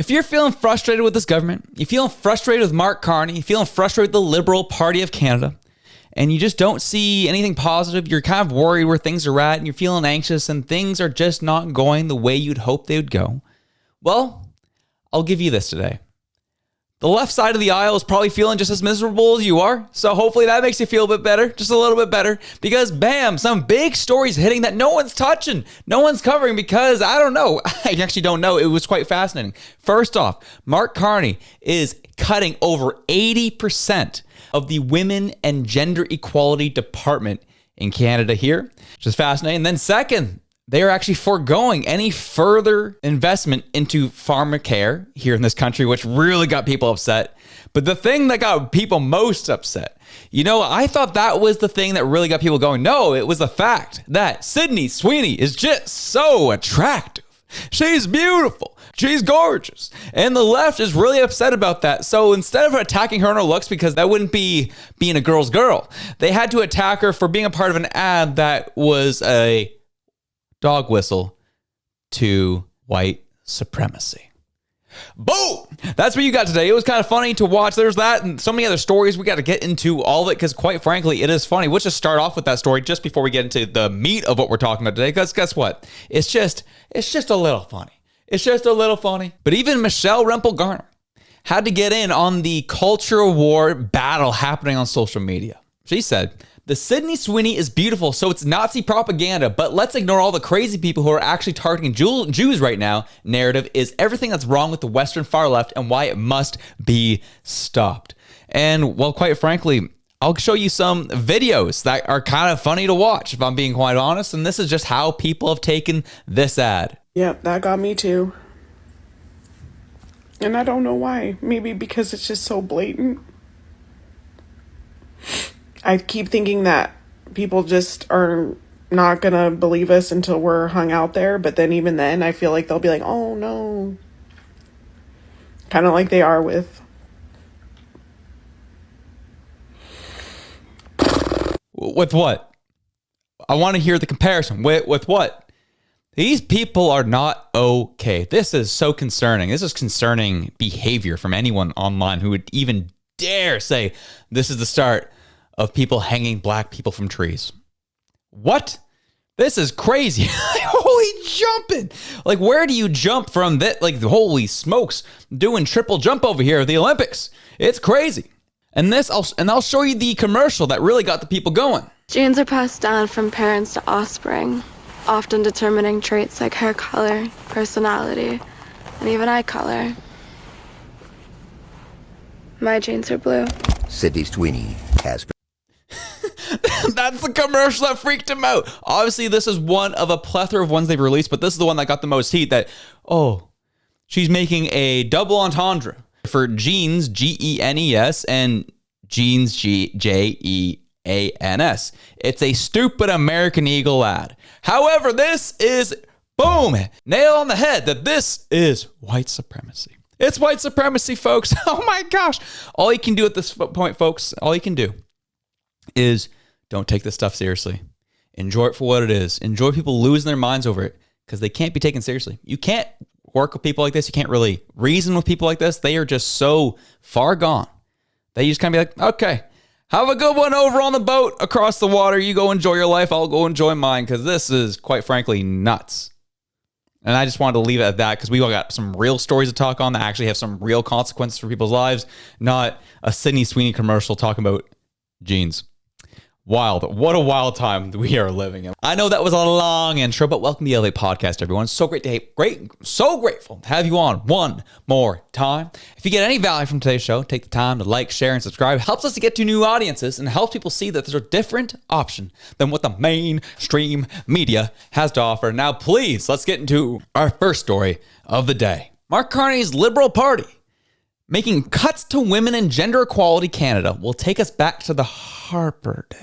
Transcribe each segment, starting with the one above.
If you're feeling frustrated with this government, you're feeling frustrated with Mark Carney, you're feeling frustrated with the Liberal Party of Canada, and you just don't see anything positive, you're kind of worried where things are at, and you're feeling anxious, and things are just not going the way you'd hope they would go, well, I'll give you this today. The left side of the aisle is probably feeling just as miserable as you are. So hopefully that makes you feel a bit better, just a little bit better, because bam, some big stories hitting that no one's touching, no one's covering, because I don't know. I actually don't know. It was quite fascinating. First off, Mark Carney is cutting over 80% of the Women and Gender Equality Department in Canada here, which is fascinating. And then second, they are actually foregoing any further investment into pharmacare here in this country, which really got people upset. But the thing that got people most upset, I thought that was the thing that really got people going. No, it was the fact that Sydney Sweeney is just so attractive. She's beautiful. She's gorgeous. And the left is really upset about that. So instead of attacking her on her looks, because that wouldn't be being a girl's girl, they had to attack her for being a part of an ad that was a dog whistle to white supremacy. Boom! That's what you got today. It was kind of funny to watch. There's that and so many other stories. We got to get into all of it because quite frankly, it is funny. Let's just start off with that story just before we get into the meat of what we're talking about today. Because guess what? It's just a little funny. It's just a little funny. But even Michelle Rempel-Garner had to get in on the culture war battle happening on social media. She said, "The Sydney Sweeney is beautiful, so it's Nazi propaganda, but let's ignore all the crazy people who are actually targeting Jews right now. Narrative is everything that's wrong with the Western far left and why it must be stopped." And well, quite frankly, I'll show you some videos that are kind of funny to watch, if I'm being quite honest. And this is just how people have taken this ad. Yep, that got me too. And I don't know why. Maybe because it's just so blatant. I keep thinking that people just are not going to believe us until we're hung out there. But then even then, I feel like they'll be like, oh, no. Kind of like they are with. With what? I want to hear the comparison. With what? These people are not okay. This is so concerning. This is concerning behavior from anyone online who would even dare say this is the start of people hanging black people from trees. What? This is crazy. Holy jumping. Like, where do you jump from that? Like, holy smokes, doing triple jump over here at the Olympics. It's crazy. And I'll show you the commercial that really got the people going. Genes are passed down from parents to offspring, often determining traits like hair color, personality, and even eye color. My genes are blue. Sydney Sweeney has... That's the commercial that freaked him out. Obviously, this is one of a plethora of ones they've released, but this is the one that got the most heat that, she's making a double entendre for jeans, G-E-N-E-S, and jeans, J-E-A-N-S. It's a stupid American Eagle ad. However, this is, boom, nail on the head that this is white supremacy. It's white supremacy, folks. Oh my gosh. All you can do at this point, folks, all you can do is don't take this stuff seriously. Enjoy it for what it is. Enjoy people losing their minds over it because they can't be taken seriously. You can't work with people like this. You can't really reason with people like this. They are just so far gone. They just kind of be like, okay, have a good one over on the boat across the water. You go enjoy your life. I'll go enjoy mine because this is quite frankly nuts. And I just wanted to leave it at that because we all got some real stories to talk on that actually have some real consequences for people's lives, not a Sydney Sweeney commercial talking about jeans. Wild. What a wild time we are living in. I know that was a long intro, but welcome to the LA podcast, everyone. So so grateful to have you on one more time. If you get any value from today's show, take the time to like, share, and subscribe. It helps us to get to new audiences and helps people see that there's a different option than what the mainstream media has to offer. Now, please, let's get into our first story of the day. Mark Carney's Liberal Party making cuts to women and gender equality Canada will take us back to the Harper days.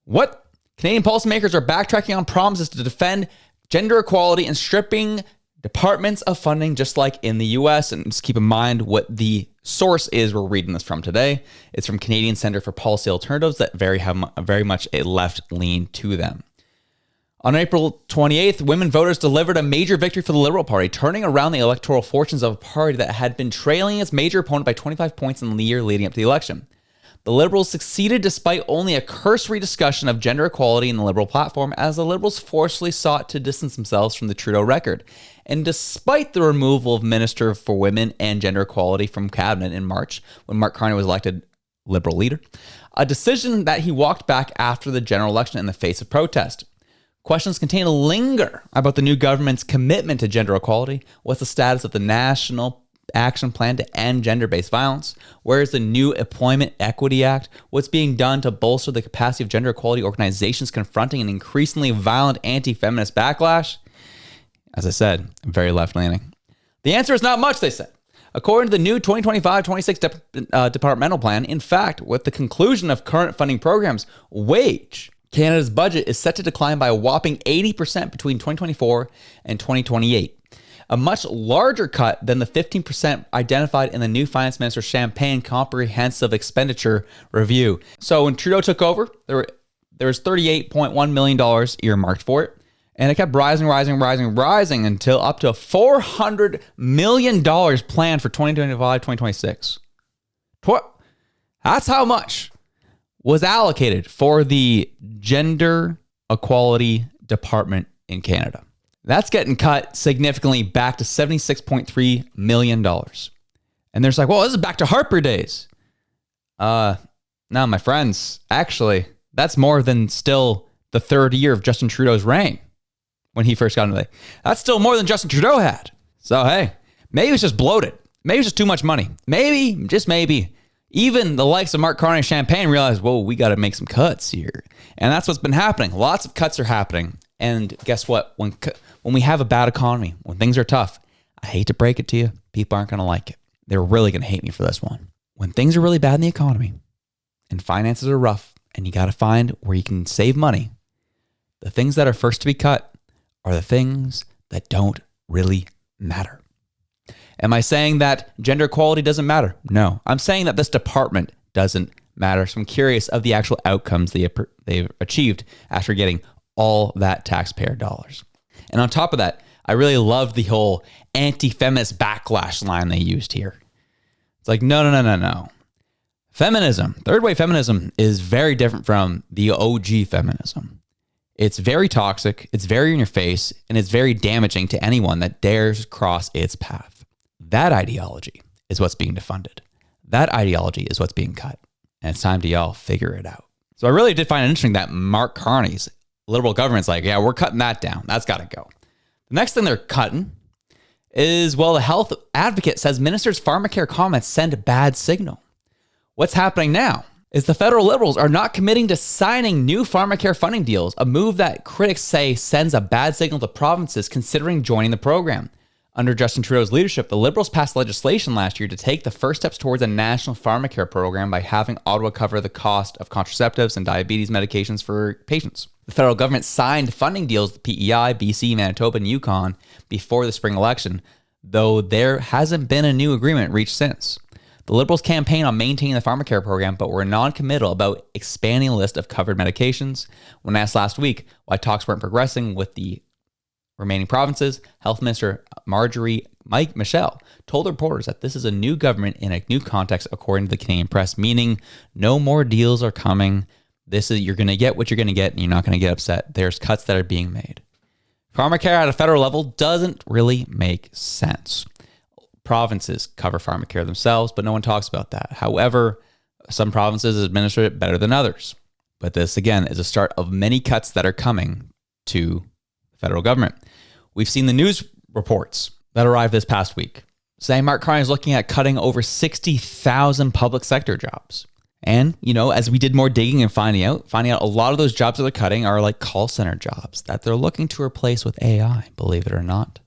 What? Canadian policymakers are backtracking on promises to defend gender equality and stripping departments of funding just like in the US. And just keep in mind what the source is we're reading this from today. It's from Canadian Centre for Policy Alternatives that have very much a left lean to them. On April 28th, women voters delivered a major victory for the Liberal Party, turning around the electoral fortunes of a party that had been trailing its major opponent by 25 points in the year leading up to the election. The Liberals succeeded despite only a cursory discussion of gender equality in the Liberal platform, as the Liberals forcefully sought to distance themselves from the Trudeau record. And despite the removal of Minister for Women and Gender Equality from cabinet in March, when Mark Carney was elected Liberal leader, a decision that he walked back after the general election in the face of protest. Questions continue to linger about the new government's commitment to gender equality. What's the status of the National Action Plan to End Gender-Based Violence? Where is the new Employment Equity Act? What's being done to bolster the capacity of gender equality organizations confronting an increasingly violent anti-feminist backlash? As I said, very left-leaning. The answer is not much, they said. According to the new 2025-26 departmental plan, in fact, with the conclusion of current funding programs, Canada's budget is set to decline by a whopping 80% between 2024 and 2028. A much larger cut than the 15% identified in the new Finance Minister Champagne Comprehensive Expenditure Review. So when Trudeau took over, there was $38.1 million earmarked for it. And it kept rising until up to $400 million planned for 2025-2026. That's how much was allocated for the Gender Equality Department in Canada. That's getting cut significantly back to $76.3 million. And there's like, well, this is back to Harper days. No, my friends, actually, that's more than still the third year of Justin Trudeau's reign when he first got into it. That's still more than Justin Trudeau had. So, hey, maybe it's just bloated. Maybe it's just too much money. Maybe, just maybe, even the likes of Mark Carney and Champagne realized, whoa, we got to make some cuts here. And that's what's been happening. Lots of cuts are happening. And guess what? When we have a bad economy, when things are tough, I hate to break it to you, people aren't going to like it. They're really going to hate me for this one. When things are really bad in the economy and finances are rough and you got to find where you can save money, the things that are first to be cut are the things that don't really matter. Am I saying that gender equality doesn't matter? No. I'm saying that this department doesn't matter. So I'm curious of the actual outcomes they've achieved after getting all that taxpayer dollars. And on top of that, I really loved the whole anti-feminist backlash line they used here. It's like, no. Feminism, third wave feminism, is very different from the OG feminism. It's very toxic, it's very in your face, and it's very damaging to anyone that dares cross its path. That ideology is what's being defunded. That ideology is what's being cut. And it's time to y'all figure it out. So I really did find it interesting that Mark Carney's Liberal government's like, yeah, we're cutting that down. That's got to go. The next thing they're cutting is, well, the health advocate says ministers' pharmacare comments send a bad signal. What's happening now is the federal Liberals are not committing to signing new pharmacare funding deals, a move that critics say sends a bad signal to provinces considering joining the program. Under Justin Trudeau's leadership, the Liberals passed legislation last year to take the first steps towards a national pharmacare program by having Ottawa cover the cost of contraceptives and diabetes medications for patients. The federal government signed funding deals with PEI, BC, Manitoba, and Yukon before the spring election, though there hasn't been a new agreement reached since. The Liberals campaigned on maintaining the pharmacare program, but were non-committal about expanding a list of covered medications. When asked last week why talks weren't progressing with the remaining provinces, Health Minister Marjorie Michelle told reporters that this is a new government in a new context, according to the Canadian press, meaning no more deals are coming. You're going to get what you're going to get, and you're not going to get upset. There's cuts that are being made. Pharmacare at a federal level doesn't really make sense. Provinces cover pharmacare themselves, but no one talks about that. However, some provinces administer it better than others. But this, again, is a start of many cuts that are coming to the federal government. We've seen the news reports that arrived this past week saying Mark Carney is looking at cutting over 60,000 public sector jobs. And, as we did more digging and finding out a lot of those jobs that they're cutting are like call center jobs that they're looking to replace with AI, believe it or not.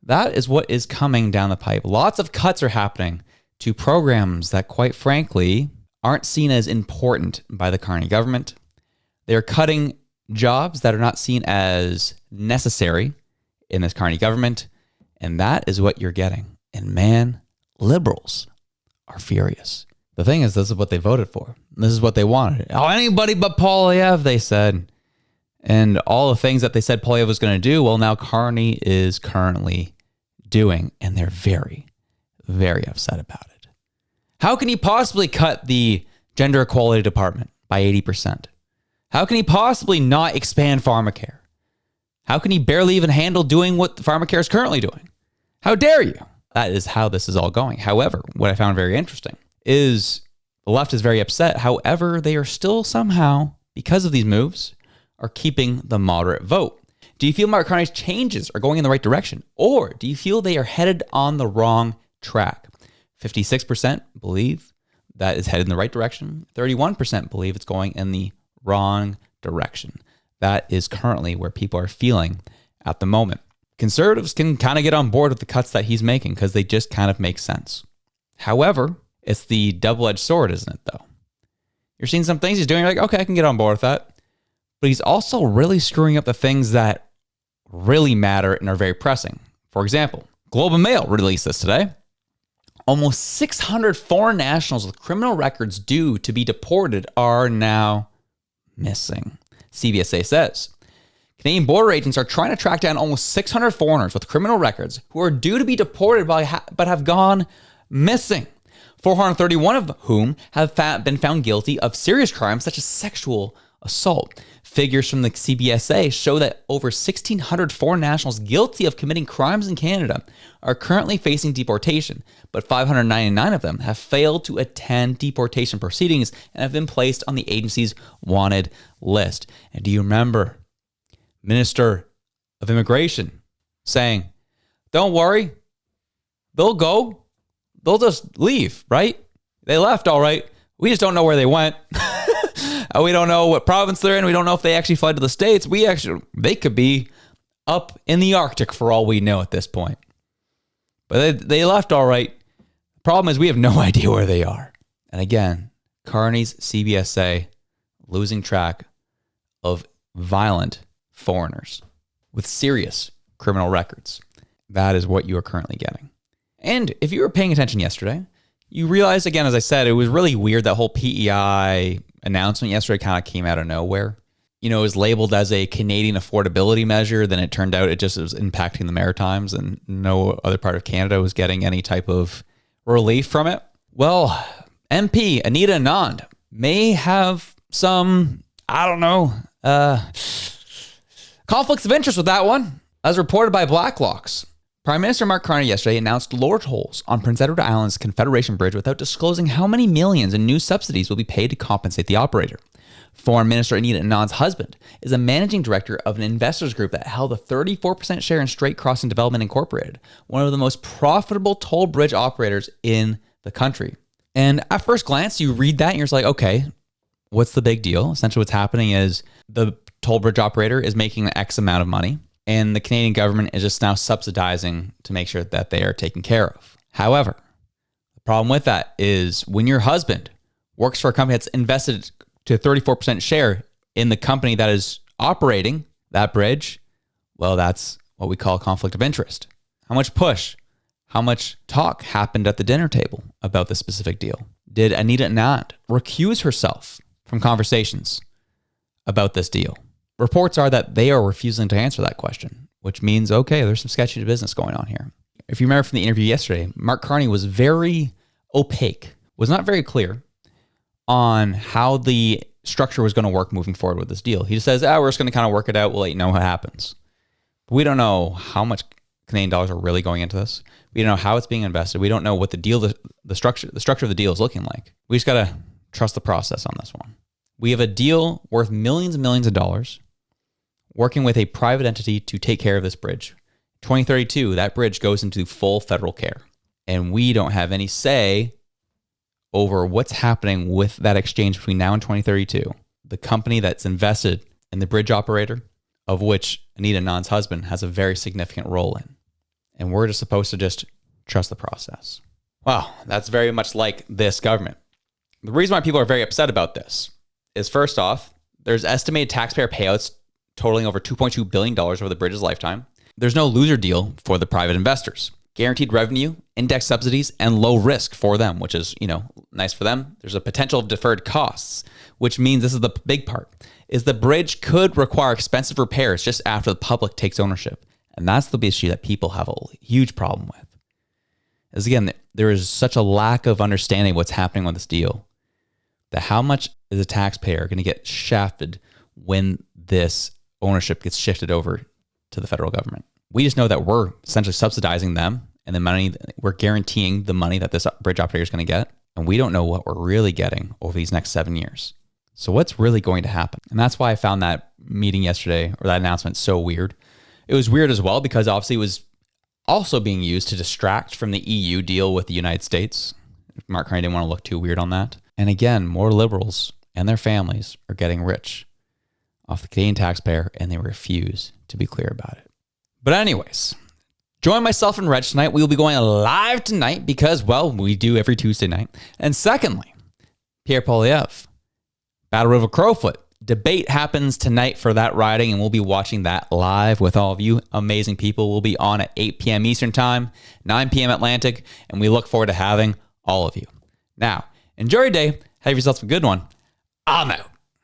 That is what is coming down the pipe. Lots of cuts are happening to programs that, quite frankly, aren't seen as important by the Carney government. They're cutting jobs that are not seen as necessary in this Carney government. And that is what you're getting. And man, Liberals are furious. The thing is, this is what they voted for. This is what they wanted. Oh, anybody but Poilievre, they said. And all the things that they said Poilievre was going to do, well, now Carney is currently doing, and they're very, very upset about it. How can he possibly cut the gender equality department by 80%? How can he possibly not expand pharmacare? How can he barely even handle doing what pharmacare is currently doing? How dare you? That is how this is all going. However, what I found very interesting is the left is very upset. However, they are still somehow, because of these moves, are keeping the moderate vote. Do you feel Mark Carney's changes are going in the right direction? Or do you feel they are headed on the wrong track? 56% believe that is headed in the right direction. 31% believe it's going in the wrong direction. That is currently where people are feeling at the moment. Conservatives can kind of get on board with the cuts that he's making because they just kind of make sense. However, it's the double-edged sword, isn't it, though? You're seeing some things he's doing, you're like, okay, I can get on board with that. But he's also really screwing up the things that really matter and are very pressing. For example, Globe and Mail released this today. Almost 600 foreign nationals with criminal records due to be deported are now missing. CBSA says Canadian border agents are trying to track down almost 600 foreigners with criminal records who are due to be deported but have gone missing. 431 of whom have been found guilty of serious crimes such as sexual assault. Figures from the CBSA show that over 1,600 foreign nationals guilty of committing crimes in Canada are currently facing deportation, but 599 of them have failed to attend deportation proceedings and have been placed on the agency's wanted list. And do you remember Minister of Immigration saying, don't worry, they'll go, they'll just leave, right? They left, all right. We just don't know where they went. We don't know what province they're in. We don't know if they actually fled to the States. They could be up in the Arctic for all we know at this point. But they left all right. The problem is we have no idea where they are. And again, Carney's CBSA losing track of violent foreigners with serious criminal records. That is what you are currently getting. And if you were paying attention yesterday, you realize, again, as I said, it was really weird. That whole PEI announcement yesterday kind of came out of nowhere. You know, it was labeled as a Canadian affordability measure. Then it turned out it just was impacting the Maritimes and no other part of Canada was getting any type of relief from it. Well, MP Anita Anand may have some, conflicts of interest with that one, as reported by Blacklocks. Prime Minister Mark Carney yesterday announced lower tolls on Prince Edward Island's Confederation Bridge without disclosing how many millions in new subsidies will be paid to compensate the operator. Foreign Minister Anita Anand's husband is a managing director of an investors group that held a 34% share in Strait Crossing Development Incorporated, one of the most profitable toll bridge operators in the country. And at first glance, you read that and you're just like, okay, what's the big deal? Essentially what's happening is the toll bridge operator is making X amount of money, and the Canadian government is just now subsidizing to make sure that they are taken care of. However, the problem with that is when your husband works for a company that's invested to a 34% share in the company that is operating that bridge, well, that's what we call conflict of interest. How much push, how much talk happened at the dinner table about this specific deal? Did Anita Anand recuse herself from conversations about this deal? Reports are that they are refusing to answer that question, which means, okay, there's some sketchy business going on here. If you remember from the interview yesterday, Mark Carney was very opaque, was not very clear on how the structure was going to work moving forward with this deal. He just says, we're just going to kind of work it out. We'll let you know what happens. But we don't know how much Canadian dollars are really going into this. We don't know how it's being invested. We don't know what the deal, the structure of the deal is looking like. We just got to trust the process on this one. We have a deal worth millions and millions of dollars working with a private entity to take care of this bridge. 2032, that bridge goes into full federal care. And we don't have any say over what's happening with that exchange between now and 2032. The company that's invested in the bridge operator, of which Anita Anand's husband has a very significant role in. And we're just supposed to just trust the process. Wow, that's very much like this government. The reason why people are very upset about this is, first off, there's estimated taxpayer payouts totaling over $2.2 billion over the bridge's lifetime. There's no loser deal for the private investors. guaranteed revenue, index subsidies, and low risk for them, which is, nice for them. There's a potential of deferred costs, which means this is the big part, is the bridge could require expensive repairs just after the public takes ownership. And that's the issue that people have a huge problem with. Is again, there is such a lack of understanding of what's happening with this deal, that how much is a taxpayer going to get shafted when this ownership gets shifted over to the federal government. We just know that we're essentially subsidizing them, and the money, we're guaranteeing the money that this bridge operator is going to get. And we don't know what we're really getting over these next 7 years. So what's really going to happen? And that's why I found that meeting yesterday, or that announcement, so weird. It was weird as well because obviously it was also being used to distract from the EU deal with the United States. Mark Carney didn't want to look too weird on that. And again, more liberals and their families are getting rich off the Canadian taxpayer, and they refuse to be clear about it. But anyways, join myself and Reg tonight. We will be going live tonight because, well, we do every Tuesday night. And secondly, Pierre Poilievre, Battle River Crowfoot. Debate happens tonight for that riding, and we'll be watching that live with all of you amazing people. We'll be on at 8 p.m. Eastern Time, 9 p.m. Atlantic, and we look forward to having all of you. Now, enjoy your day. Have yourself a good one. I'm out.